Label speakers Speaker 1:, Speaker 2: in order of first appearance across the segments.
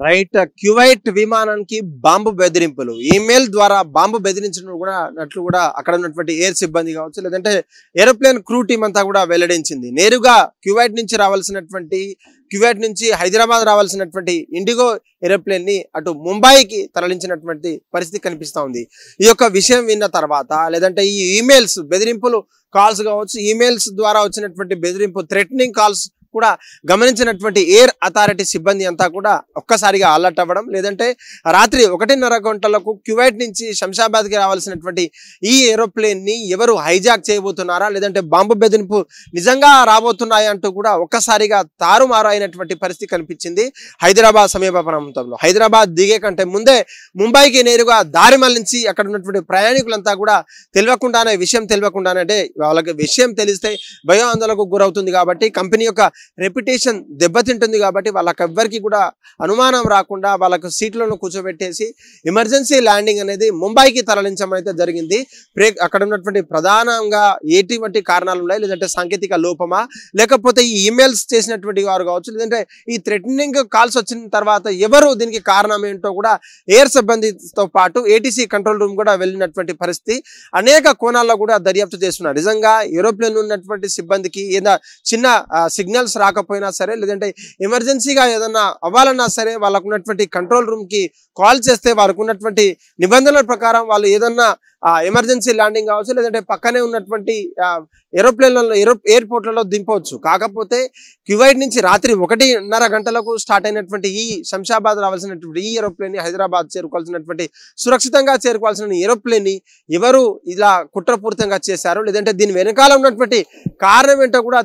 Speaker 1: Right. క్యువైట్ విమానానికి bomb బెదిరింపులు, email ద్వారా బాంబు బెదిరించడం కూడా కూడా అక్కడ ఉన్నటువంటి ఎయిర్ సిబ్బంది కావచ్చు, లేదంటే ఏరోప్లేన్ క్రూ టీం అంతా కూడా వెల్లడించింది. నేరుగా క్యువైట్ నుంచి హైదరాబాద్ రావాల్సినటువంటి ఇండిగో ఏరోప్లేన్ ని అటు ముంబైకి తరలించినటువంటి పరిస్థితి కనిపిస్తా ఉంది. ఈ యొక్క విషయం విన్న తర్వాత, లేదంటే ఈ ఈమెయిల్స్ బెదిరింపులు కాల్స్ కావచ్చు, ఈమెయిల్స్ ద్వారా వచ్చినటువంటి బెదిరింపు థ్రెటనింగ్ కాల్స్ కూడా గమనించినటువంటి ఎయిర్ అథారిటీ సిబ్బంది అంతా కూడా ఒక్కసారిగా అలర్ట్ అవ్వడం, లేదంటే రాత్రి 1:30 గంటలకు క్యువైట్ నుంచి శంషాబాద్కి రావాల్సినటువంటి ఈ ఏరోప్లేన్ ని ఎవరు హైజాక్ చేయబోతున్నారా, లేదంటే బాంబు బెదిరింపు నిజంగా రాబోతున్నాయి అంటూ కూడా ఒక్కసారిగా తారుమారు అయినటువంటి పరిస్థితి కనిపించింది హైదరాబాద్ సమీప ప్రాంతంలో. హైదరాబాద్ దిగే కంటే ముందే ముంబైకి నేరుగా దారి మళ్లించి అక్కడ ఉన్నటువంటి ప్రయాణికులంతా కూడా విషయం తెలియకుండానే, అంటే వాళ్ళకి విషయం తెలిస్తే భయాందోళనకు గురవుతుంది కాబట్టి, కంపెనీ యొక్క రెప్యుటేషన్ దెబ్బతింటుంది కాబట్టి వాళ్ళకెవ్వరికి కూడా అనుమానం రాకుండా వాళ్ళకు సీట్లను కూర్చోబెట్టేసి ఎమర్జెన్సీ ల్యాండింగ్ అనేది ముంబైకి తరలించడం అయితే జరిగింది. అక్కడ ఉన్నటువంటి ప్రధానంగా ఎటువంటి కారణాలు ఉన్నాయి, లేదంటే సాంకేతిక లోపమా, లేకపోతే ఈ ఈమెయిల్స్ చేసినటువంటి వారు కావచ్చు, లేదంటే ఈ థ్రెటనింగ్ కాల్స్ వచ్చిన తర్వాత ఎవరు దీనికి కారణం ఏంటో కూడా ఎయిర్ సిబ్బందితో పాటు ఏటీసీ కంట్రోల్ రూమ్ కూడా వెళ్ళినటువంటి పరిస్థితి. అనేక కోణాల్లో కూడా దర్యాప్తు చేస్తున్నారు. నిజంగా ఏరోప్లేన్ ఉన్నటువంటి సిబ్బందికి ఏదైనా చిన్న సిగ్నల్స్ రాకపోయినా సరే, లేదంటే ఎమర్జెన్సీగా ఏదన్నా అవ్వాలన్నా సరే, వాళ్ళకు ఉన్నటువంటి కంట్రోల్ రూమ్ కి కాల్ చేస్తే వారికి ఉన్నటువంటి నిబంధనల ప్రకారం వాళ్ళు ఏదన్నా ఎమర్జెన్సీ ల్యాండింగ్ కావచ్చు, లేదంటే పక్కనే ఉన్నటువంటి ఏరోప్లేన్లలో ఎయిర్పోర్ట్లలో దింపవచ్చు. కాకపోతే క్యువైట్ నుంచి రాత్రి 1:30 గంటలకు స్టార్ట్ అయినటువంటి ఈ శంషాబాద్ రావాల్సినటువంటి ఈ ఏరోప్లేన్ ని, హైదరాబాద్ చేరుకోవాల్సినటువంటి సురక్షితంగా చేరుకోవాల్సిన ఏరోప్లేన్ ని ఎవరు ఇలా కుట్రపూరితంగా చేశారు, లేదంటే దీని వెనకాల ఉన్నటువంటి కారణం ఏంటో కూడా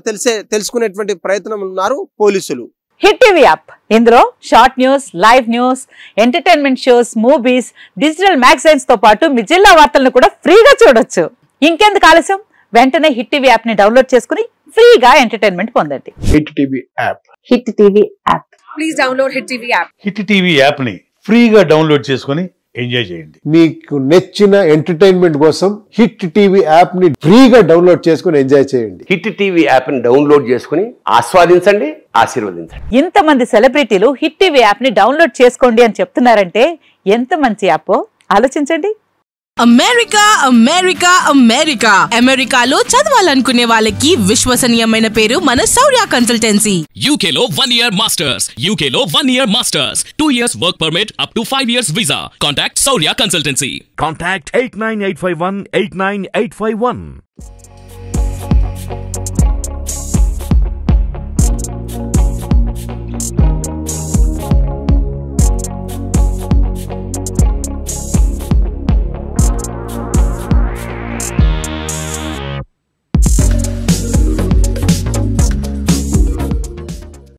Speaker 1: తెలుసుకునేటువంటి ప్రయత్నం ఉన్నారు పోలీసులు.
Speaker 2: హిట్ టీవీ యాప్, ఇందులో short news, live news, entertainment shows, movies, digital magazines తో పాటు మీ జిల్లా వార్తలను కూడా ఫ్రీగా చూడొచ్చు. ఇంకెందుకు ఆలస్యం, వెంటనే హిట్ టీవీ యాప్ ని డౌన్లోడ్ చేసుకుని ఫ్రీగా ఎంటర్టైన్మెంట్ పొందండి.
Speaker 3: Hit TV app,
Speaker 2: hit TV app,
Speaker 4: please download hit TV app.
Speaker 5: Hit TV app ని ఫ్రీగా డౌన్లోడ్ చేసుకుని ఎంజాయ్ చేయండి.
Speaker 3: మీకు నచ్చిన ఎంటర్టైన్మెంట్ కోసం హిట్ టీవీ యాప్ ని ఫ్రీగా డౌన్లోడ్ చేసుకుని ఎంజాయ్ చేయండి.
Speaker 6: హిట్ టీవీ యాప్ ని డౌన్లోడ్ చేసుకుని ఆస్వాదించండి, ఆశీర్వదించండి.
Speaker 2: ఇంతమంది సెలబ్రిటీలు హిట్ టీవీ యాప్ ని డౌన్లోడ్ చేసుకోండి అని చెప్తున్నారంటే ఎంత మంచి యాప్ ఆలోచించండి.
Speaker 4: అమెరికా అమెరికా అమెరికా అమెరికాలో చదవాలనుకునే వాళ్ళకి విశ్వసనీయమైన పేరు మన శౌర్య కన్సల్టెన్సీ.
Speaker 7: UK లో 1 year masters, UK లో 1 year masters, 2 years work permit up to 5 years visa. Contact Saurya Consultancy.
Speaker 8: Contact 89851 89851.